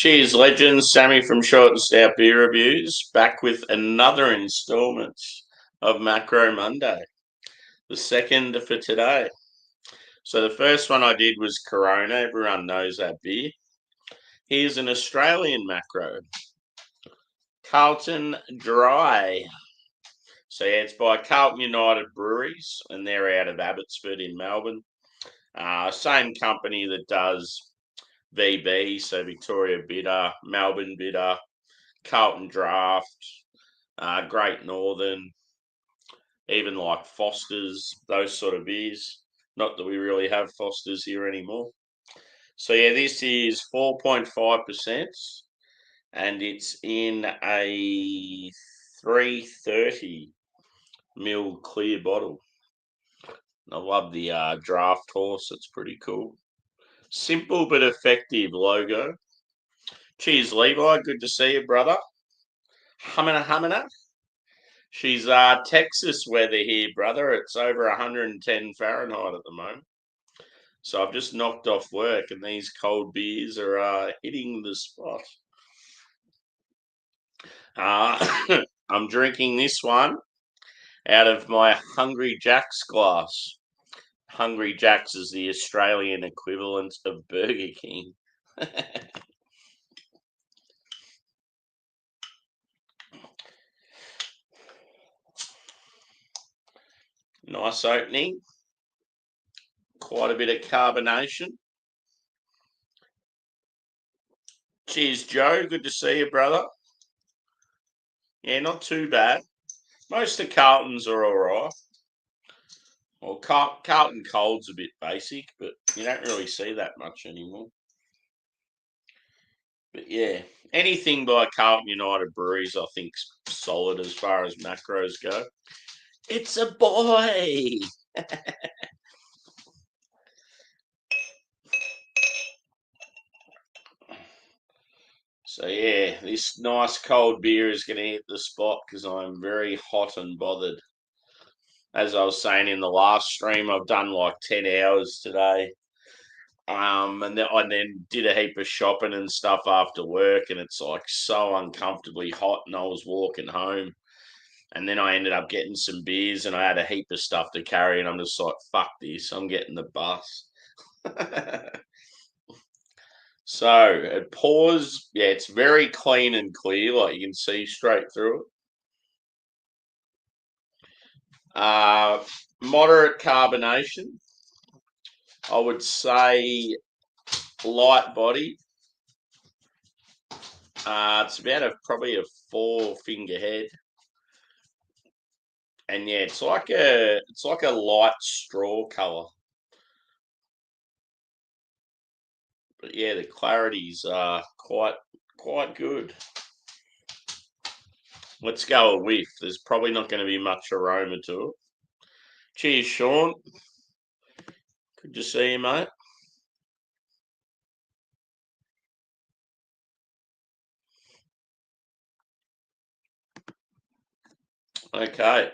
Cheers, legends. Sammy from Short and Stout Beer Reviews, back with another instalment of Macro Monday, the second for today. So the first one I did was Corona. Everyone knows that beer. Here's an Australian macro, Carlton Dry. So yeah, it's by Carlton United Breweries, and they're out of Abbotsford in Melbourne. Same company that does VB, so Victoria Bitter, Melbourne Bitter, Carlton Draft, Great Northern, even like Foster's, those sort of beers. Not that we really have Foster's here anymore. So yeah, this is 4.5%, and it's in a 330 ml clear bottle. I love the draft horse. It's pretty cool. Simple but effective logo. Cheers, Levi. Good to see you, brother. Humana. She's Texas weather here, brother. It's over 110 Fahrenheit at the moment. So I've just knocked off work, and these cold beers are hitting the spot. I'm drinking this one out of my Hungry Jack's glass. Hungry Jack's is the Australian equivalent of Burger King. Nice opening. Quite a bit of carbonation. Cheers, Joe. Good to see you, brother. Yeah, not too bad. Most of Carlton's are all right. Well, Carlton Cold's a bit basic, but you don't really see that much anymore. But yeah, anything by Carlton United Breweries, I think's solid as far as macros go. It's a boy. So yeah, this nice cold beer is going to hit the spot because I'm very hot and bothered. As I was saying in the last stream, I've done like 10 hours today. And then did a heap of shopping and stuff after work, and it's like so uncomfortably hot, and I was walking home, and then I ended up getting some beers, and I had a heap of stuff to carry, and I'm just like, fuck this, I'm getting the bus. So it pours, yeah, it's very clean and clear, like you can see straight through it. Moderate carbonation, I would say light body. It's about probably a 4-finger head. And yeah, it's like a light straw colour. But yeah, the clarity's quite good. Let's go a whiff. There's probably not going to be much aroma to it. Cheers, Sean. Good to see you, mate. Okay.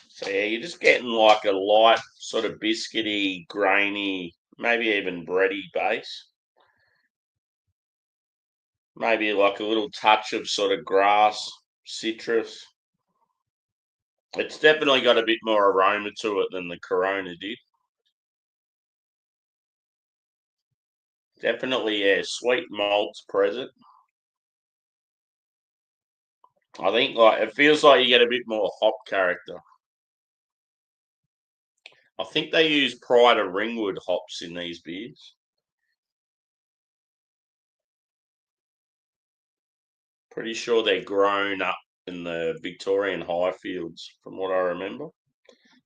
So yeah, you're just getting like a light sort of biscuity, grainy, maybe even bready base. Maybe like a little touch of sort of grass, citrus. It's definitely got a bit more aroma to it than the Corona did. Definitely, yeah, sweet malts present. I think like it feels like you get a bit more hop character. I think they use Pride of Ringwood hops in these beers. Pretty sure they're grown up in the Victorian high fields, from what I remember,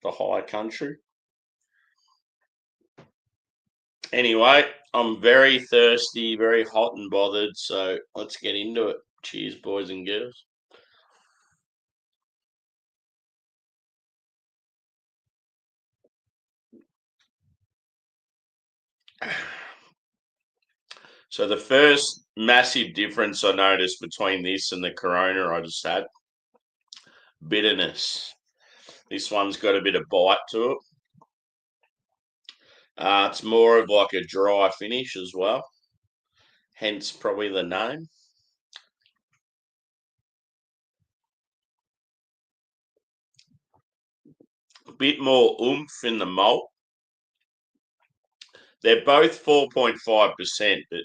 the high country. Anyway, I'm very thirsty, very hot and bothered, so let's get into it. Cheers, boys and girls. So the first massive difference I noticed between this and the Corona I just had, bitterness. This one's got a bit of bite to it. It's more of like a dry finish as well, hence probably the name. A bit more oomph in the malt. They're both 4.5%, but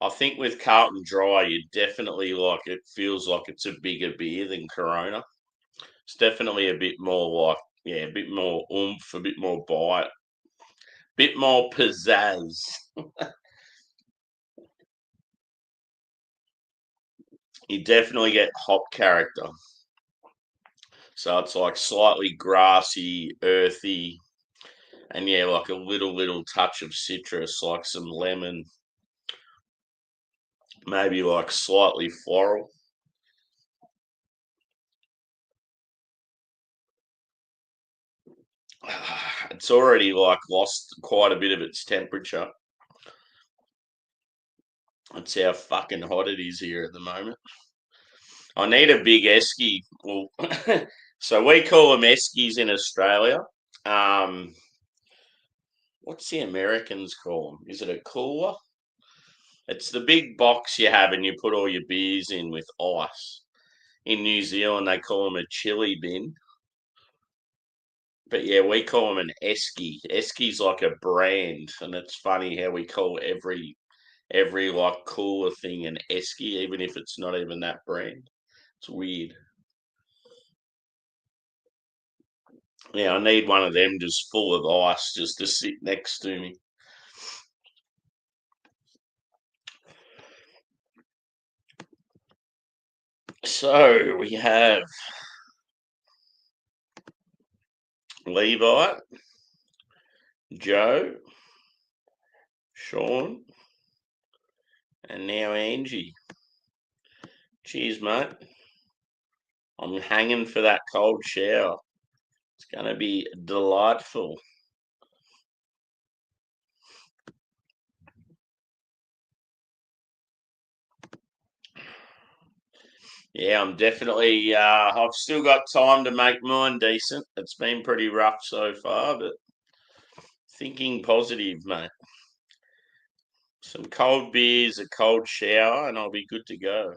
I think with Carlton Dry, you definitely like it feels like it's a bigger beer than Corona. It's definitely a bit more like, yeah, a bit more oomph, a bit more bite, a bit more pizzazz. You definitely get hop character. So it's like slightly grassy, earthy, and yeah, like a little touch of citrus, like some lemon, maybe like slightly floral. It's already like lost quite a bit of its temperature. That's how fucking hot it is here at the moment. I need a big esky. Well, so we call them eskies in Australia. Um, what's the Americans call them? Is it a cooler? It's the big box you have and you put all your beers in with ice. In New Zealand, they call them a chili bin. But yeah, we call them an esky. Esky's like a brand, and it's funny how we call every like cooler thing an esky, even if it's not even that brand. It's weird. Yeah, I need one of them just full of ice just to sit next to me. So we have Levi, Joe, Sean, and now Angie. Cheers, mate. I'm hanging for that cold shower. It's going to be delightful. Yeah, I'm definitely. I've still got time to make mine decent. It's been pretty rough so far, but thinking positive, mate. Some cold beers, a cold shower, and I'll be good to go.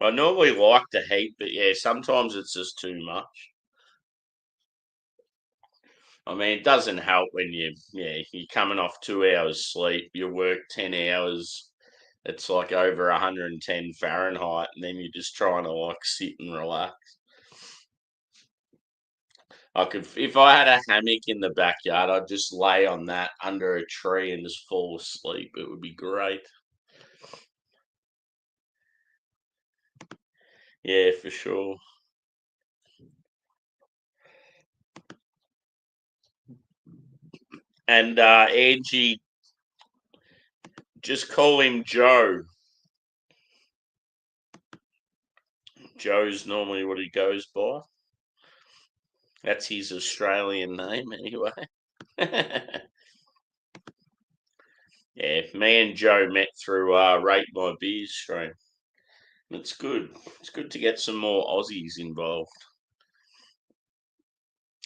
I normally like the heat, but yeah, sometimes it's just too much. I mean, it doesn't help when you're coming off 2 hours sleep, you work 10 hours. It's like over 110 Fahrenheit, and then you're just trying to like sit and relax. I could, if I had a hammock in the backyard, I'd just lay on that under a tree and just fall asleep. It would be great. Yeah, for sure. And Angie, just call him Joe. Joe's normally what he goes by. That's his Australian name, anyway. Yeah, me and Joe met through Rate My Beers stream. It's good. It's good to get some more Aussies involved.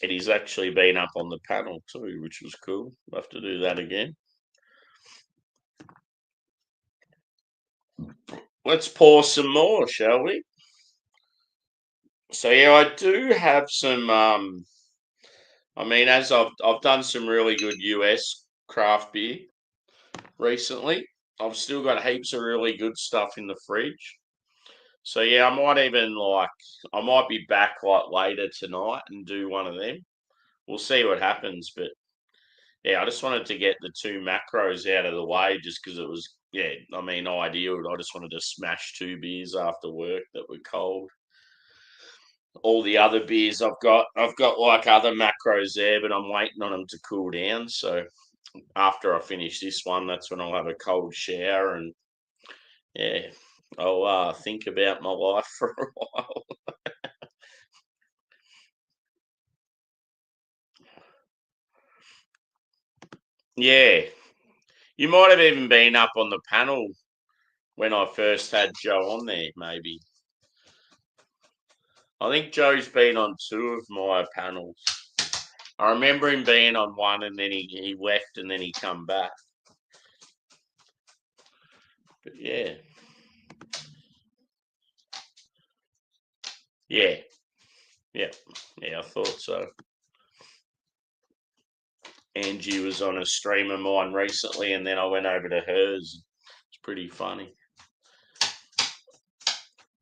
And he's actually been up on the panel too, which was cool. We'll have to do that again. Let's pour some more, shall we? So yeah, I do have some. I mean, as I've done some really good US craft beer recently. I've still got heaps of really good stuff in the fridge. So yeah, I might be back like later tonight and do one of them. We'll see what happens, but yeah, I just wanted to get the two macros out of the way just because it was yeah, I mean ideal. I just wanted to smash two beers after work that were cold. All the other beers I've got like other macros there, but I'm waiting on them to cool down. So after I finish this one, that's when I'll have a cold shower and yeah, I'll think about my life for a while. Yeah, you might have even been up on the panel when I first had Joe on there, maybe. I think Joe's been on two of my panels. I remember him being on one and then he left and then he come back. But yeah. Yeah. Yeah. Yeah, I thought so. Angie was on a stream of mine recently and then I went over to hers. It's pretty funny.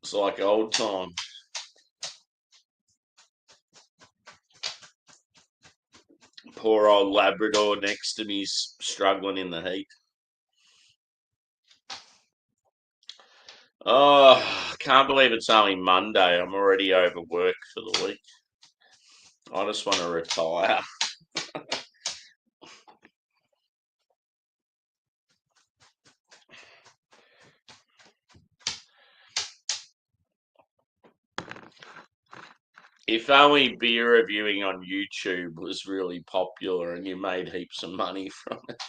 It's like old times. Poor old Labrador next to me's struggling in the heat. Oh, I can't believe it's only Monday. I'm already overworked for the week. I just want to retire. If only beer reviewing on YouTube was really popular and you made heaps of money from it.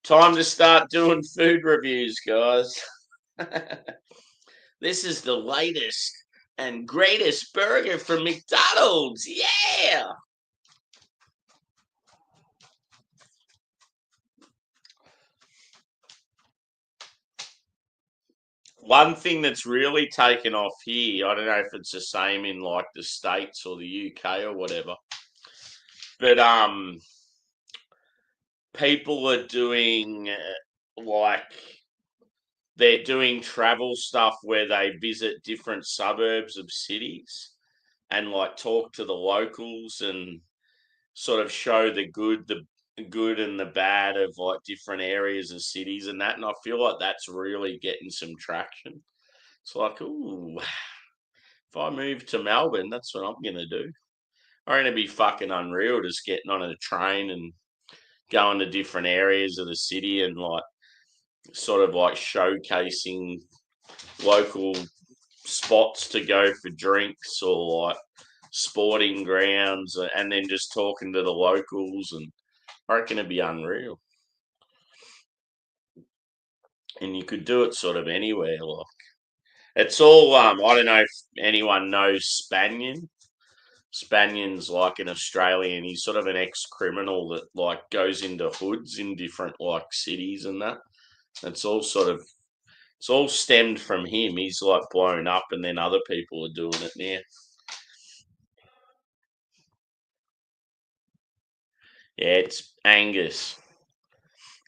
Time to start doing food reviews, guys. This is the latest and greatest burger from McDonald's. Yeah. One thing that's really taken off here, I don't know if it's the same in like the States or the UK or whatever, but people are doing like they're doing travel stuff where they visit different suburbs of cities and like talk to the locals and sort of show the good and the bad of like different areas of cities and that. And I feel like that's really getting some traction. It's like, ooh, if I move to Melbourne, that's what I'm gonna do. I'm gonna be fucking unreal just getting on a train and going to different areas of the city and like sort of like showcasing local spots to go for drinks or like sporting grounds and then just talking to the locals and I reckon it'd be unreal. And you could do it sort of anywhere. Like it's all I don't know if anyone knows Spanian. Spanion's like an Australian. He's sort of an ex-criminal that like goes into hoods in different like cities and that. It's all sort of it's all stemmed from him. He's like blown up, and then other people are doing it now. Yeah, it's Angus.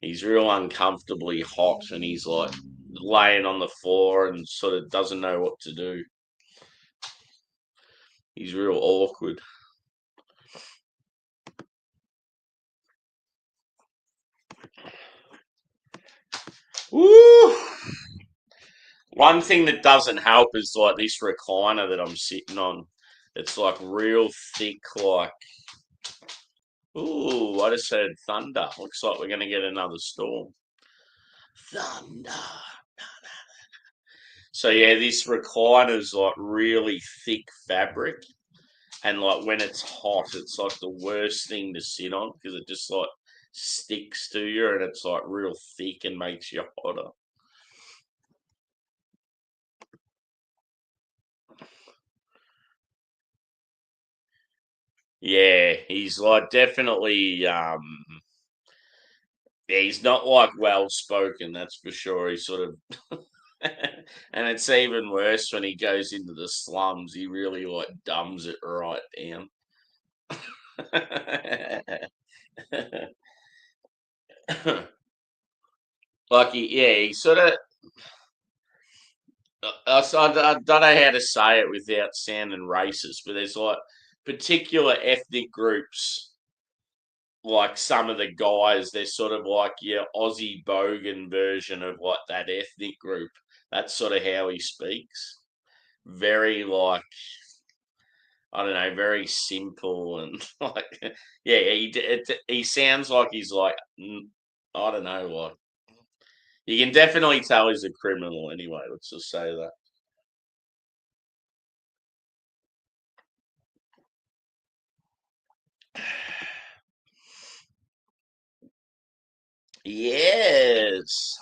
He's real uncomfortably hot, and he's like laying on the floor and sort of doesn't know what to do. He's real awkward. Woo! One thing that doesn't help is like this recliner that I'm sitting on. It's like real thick, like ooh, I just heard thunder. Looks like we're gonna get another storm. Thunder. So yeah, this recliner's like really thick fabric, and like when it's hot, it's like the worst thing to sit on because it just like sticks to you, and it's like real thick and makes you hotter. Yeah, he's like definitely yeah, he's not like well spoken, that's for sure. He's sort of and it's even worse when he goes into the slums. He really like dumbs it right down. Like yeah, he sort of. I don't know how to say it without sounding racist, but there's like particular ethnic groups, like some of the guys, they're sort of like your Aussie bogan version of like that ethnic group. That's sort of how he speaks. Very like I don't know, very simple and like yeah, he sounds like he's like I don't know, like you can definitely tell he's a criminal anyway. Let's just say that. Yes.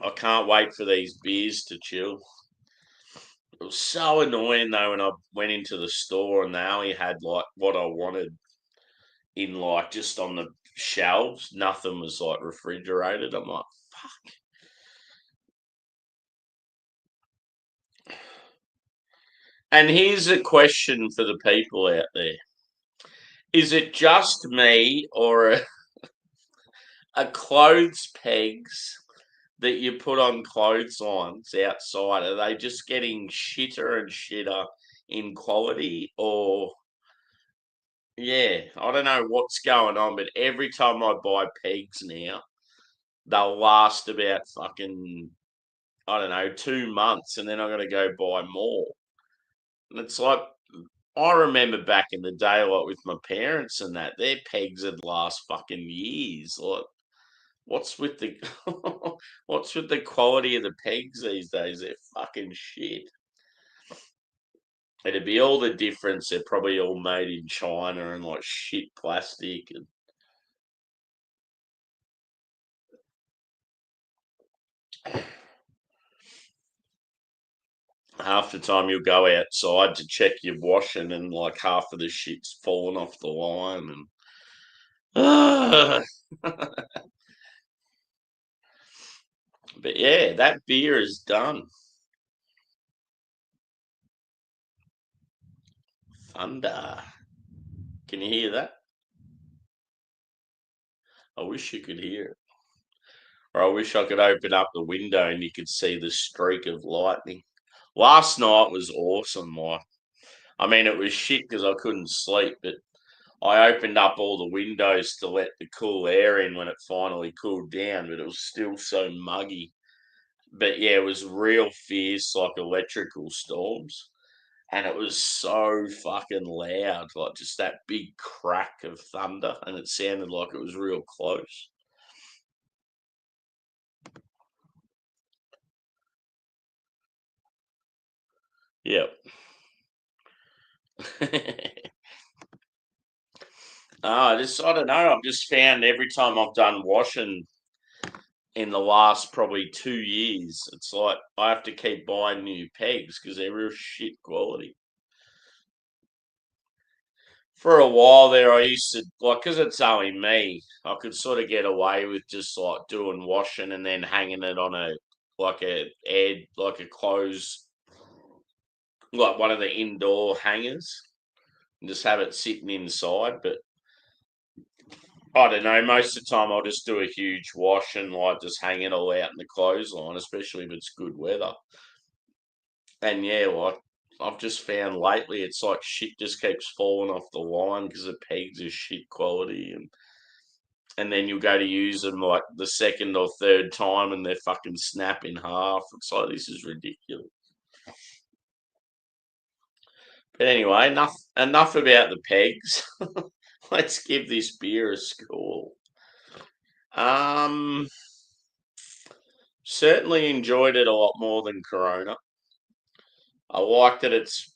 I can't wait for these beers to chill. It was so annoying though when I went into the store and they only had like what I wanted in like just on the shelves. Nothing was like refrigerated. I'm like, fuck. And here's a question for the people out there. Is it just me or are clothes pegs that you put on clotheslines outside, are they just getting shitter and shitter in quality? Or, yeah, I don't know what's going on, but every time I buy pegs now, they'll last about fucking, I don't know, 2 months, and then I'm going to go buy more. And it's like, I remember back in the day, like with my parents and that, their pegs would last fucking years. Like, what's with the what's with the quality of the pegs these days? They're fucking shit. It'd be all the difference. They're probably all made in China and like shit plastic. And half the time you'll go outside to check your washing, and like half of the shit's fallen off the line. And but yeah, that beer is done. Thunder. Can you hear that? I wish you could hear it. Or I wish I could open up the window and you could see the streak of lightning. Last night was awesome. Like, I mean, it was shit because I couldn't sleep, but I opened up all the windows to let the cool air in when it finally cooled down, but it was still so muggy. But yeah, it was real fierce, like electrical storms. And it was so fucking loud, like just that big crack of thunder, and it sounded like it was real close. Yep. I don't know. I've just found every time I've done washing in the last probably 2 years, it's like I have to keep buying new pegs because they're real shit quality. For a while there, I used to like because it's only me. I could sort of get away with just like doing washing and then hanging it on a like a ed like a clothes like one of the indoor hangers and just have it sitting inside. But I don't know. Most of the time, I'll just do a huge wash and like just hang it all out in the clothesline, especially if it's good weather. And yeah, like I've just found lately, it's like shit just keeps falling off the line because the pegs are shit quality, and then you'll go to use them like the second or third time, and they're fucking snap in half. It's like this is ridiculous. But anyway, enough about the pegs. Let's give this beer a score. Um, Certainly enjoyed it a lot more than Corona. I like that it's.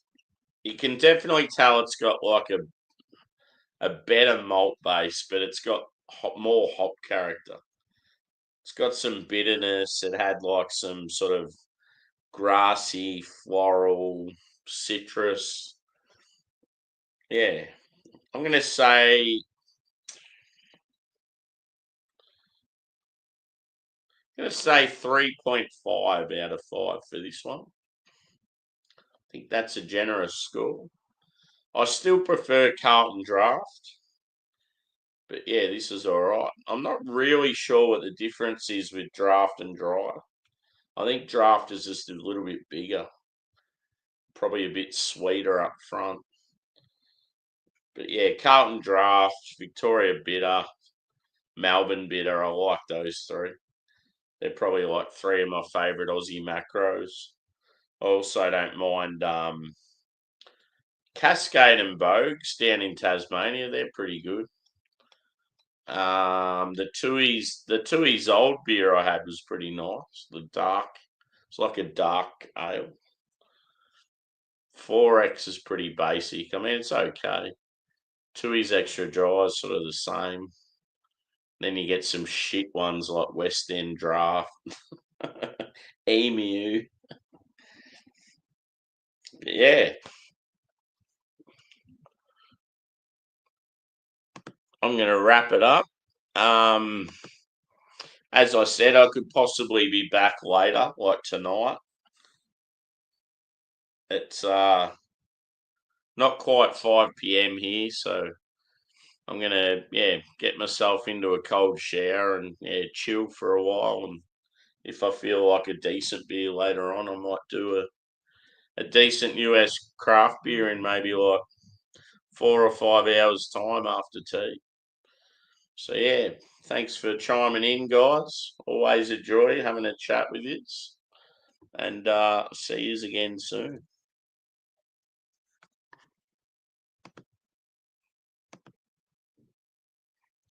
You can definitely tell it's got like a better malt base, but it's got more hop character. It's got some bitterness. It had like some sort of grassy, floral, citrus. Yeah, I'm gonna say 3.5 out of 5 for this one. I think that's a generous score. I still prefer Carlton Draft. But yeah, this is all right. I'm not really sure what the difference is with draft and dry. I think draft is just a little bit bigger, probably a bit sweeter up front. But yeah, Carlton draft, Victoria bitter, Melbourne bitter. I like those three. They're probably like three of my favourite Aussie macros. I also don't mind Cascade and Bogues down in Tasmania. They're pretty good. The Tui's old beer I had was pretty nice. It's like a dark ale. 4X is pretty basic. I mean, it's okay. Tui's extra dry is sort of the same. Then you get some shit ones like West End Draft, Emu. yeah, I'm going to wrap it up. Um, as I said, I could possibly be back later, like tonight. It's not quite 5 p.m. here, so I'm gonna get myself into a cold shower and chill for a while. And if I feel like a decent beer later on, I might do a decent US craft beer in maybe like 4 or 5 hours time after tea. So yeah, thanks for chiming in, guys. Always a joy having a chat with you, and see you again soon.